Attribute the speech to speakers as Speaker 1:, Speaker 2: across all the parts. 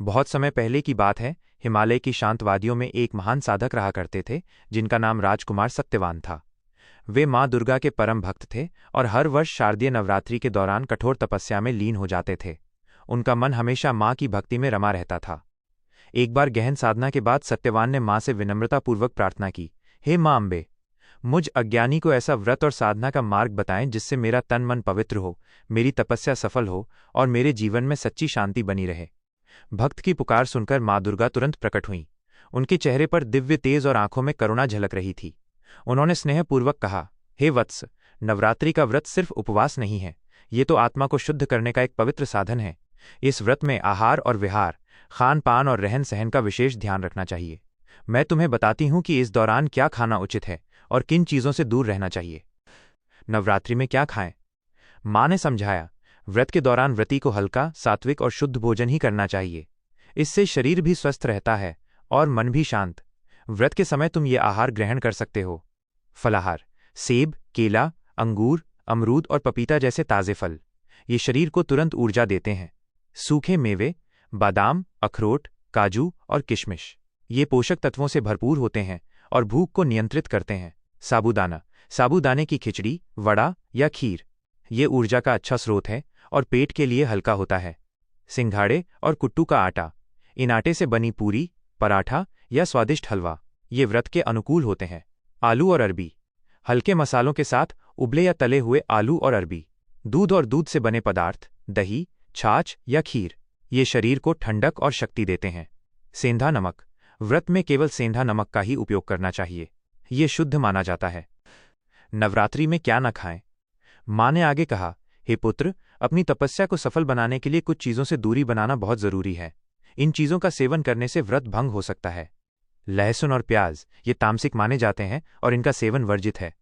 Speaker 1: बहुत समय पहले की बात है। हिमालय की शांत वादियों में एक महान साधक रहा करते थे जिनका नाम राजकुमार सत्यवान था। वे माँ दुर्गा के परम भक्त थे और हर वर्ष शारदीय नवरात्रि के दौरान कठोर तपस्या में लीन हो जाते थे। उनका मन हमेशा माँ की भक्ति में रमा रहता था। एक बार गहन साधना के बाद सत्यवान ने माँ से विनम्रतापूर्वक प्रार्थना की, हे माँ अम्बे, मुझ अज्ञानी को ऐसा व्रत और साधना का मार्ग बताएं जिससे मेरा तन मन पवित्र हो, मेरी तपस्या सफल हो और मेरे जीवन में सच्ची शांति बनी रहे। भक्त की पुकार सुनकर माँ दुर्गा तुरंत प्रकट हुईं। उनके चेहरे पर दिव्य तेज और आंखों में करुणा झलक रही थी। उन्होंने स्नेहपूर्वक कहा, हे वत्स, नवरात्रि का व्रत सिर्फ उपवास नहीं है, ये तो आत्मा को शुद्ध करने का एक पवित्र साधन है। इस व्रत में आहार और विहार, खान पान और रहन सहन का विशेष ध्यान रखना चाहिए। मैं तुम्हें बताती हूँ कि इस दौरान क्या खाना उचित है और किन चीज़ों से दूर रहना चाहिए। नवरात्रि में क्या खाएं? माँ ने समझाया, व्रत के दौरान व्रती को हल्का, सात्विक और शुद्ध भोजन ही करना चाहिए। इससे शरीर भी स्वस्थ रहता है और मन भी शांत। व्रत के समय तुम ये आहार ग्रहण कर सकते हो: फलाहार, सेब, केला, अंगूर, अमरूद और पपीता जैसे ताज़े फल, ये शरीर को तुरंत ऊर्जा देते हैं। सूखे मेवे, बादाम, अखरोट, काजू और किशमिश, ये पोषक तत्वों से भरपूर होते हैं और भूख को नियंत्रित करते हैं। साबूदाना, साबूदाने की खिचड़ी, वड़ा या खीर, ये ऊर्जा का अच्छा स्रोत है और पेट के लिए हल्का होता है। सिंघाड़े और कुट्टू का आटा, इन आटे से बनी पूरी, पराठा या स्वादिष्ट हलवा, ये व्रत के अनुकूल होते हैं। आलू और अरबी, हल्के मसालों के साथ उबले या तले हुए आलू और अरबी। दूध और दूध से बने पदार्थ, दही, छाछ या खीर, ये शरीर को ठंडक और शक्ति देते हैं। सेंधा नमक, व्रत में केवल सेंधा नमक का ही उपयोग करना चाहिए, ये शुद्ध माना जाता है। नवरात्रि में क्या न खाएं? माँ ने आगे कहा, हे पुत्र, अपनी तपस्या को सफल बनाने के लिए कुछ चीज़ों से दूरी बनाना बहुत जरूरी है। इन चीज़ों का सेवन करने से व्रत भंग हो सकता है। लहसुन और प्याज, ये तामसिक माने जाते हैं और इनका सेवन वर्जित है।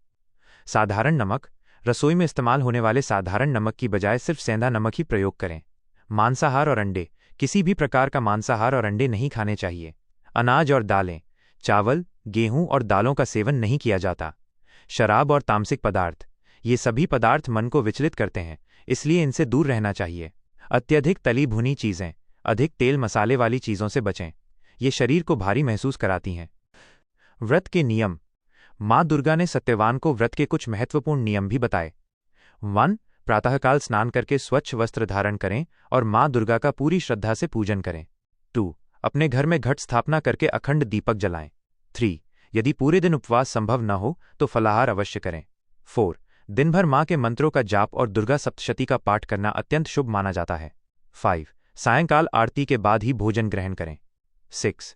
Speaker 1: साधारण नमक, रसोई में इस्तेमाल होने वाले साधारण नमक की बजाय सिर्फ सेंधा नमक ही प्रयोग करें। मांसाहार और अंडे, किसी भी प्रकार का मांसाहार और अंडे नहीं खाने चाहिए। अनाज और दालें, चावल, गेहूं और दालों का सेवन नहीं किया जाता। शराब और तामसिक पदार्थ, ये सभी पदार्थ मन को विचलित करते हैं, इसलिए इनसे दूर रहना चाहिए। अत्यधिक तली भुनी चीज़ें, अधिक तेल मसाले वाली चीज़ों से बचें, ये शरीर को भारी महसूस कराती हैं। व्रत के नियम, माँ दुर्गा ने सत्यवान को व्रत के कुछ महत्वपूर्ण नियम भी बताए। 1. प्रातःकाल स्नान करके स्वच्छ वस्त्र धारण करें और माँ दुर्गा का पूरी श्रद्धा से पूजन करें। 2. अपने घर में घट स्थापना करके अखंड दीपक जलाएं। 3. यदि पूरे दिन उपवास संभव न हो तो फलाहार अवश्य करें। 4. दिन भर माँ के मंत्रों का जाप और दुर्गा सप्तशती का पाठ करना अत्यंत शुभ माना जाता है। 5. सायंकाल आरती के बाद ही भोजन ग्रहण करें। 6.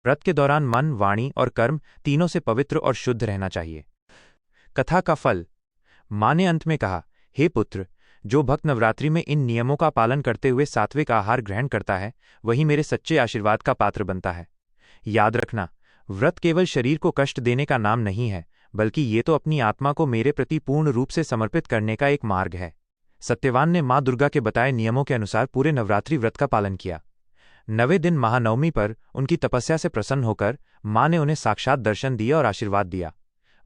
Speaker 1: व्रत के दौरान मन, वाणी और कर्म तीनों से पवित्र और शुद्ध रहना चाहिए। कथा का फल, माँ ने अंत में कहा, हे पुत्र, जो भक्त नवरात्रि में इन नियमों का पालन करते हुए सात्विक आहार ग्रहण करता है, वही मेरे सच्चे आशीर्वाद का पात्र बनता है। याद रखना, व्रत केवल शरीर को कष्ट देने का नाम नहीं है, बल्कि ये तो अपनी आत्मा को मेरे प्रति पूर्ण रूप से समर्पित करने का एक मार्ग है। सत्यवान ने माँ दुर्गा के बताए नियमों के अनुसार पूरे नवरात्रि व्रत का पालन किया। 9वें दिन महानवमी पर उनकी तपस्या से प्रसन्न होकर माँ ने उन्हें साक्षात दर्शन दिया और आशीर्वाद दिया,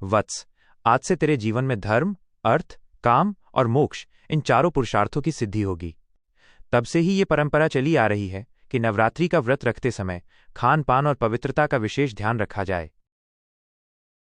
Speaker 1: वत्स, आज से तेरे जीवन में धर्म, अर्थ, काम और मोक्ष, इन चारों पुरुषार्थों की सिद्धि होगी। तब से ही ये परंपरा चली आ रही है कि नवरात्रि का व्रत रखते समय खान पान और पवित्रता का विशेष ध्यान रखा जाए।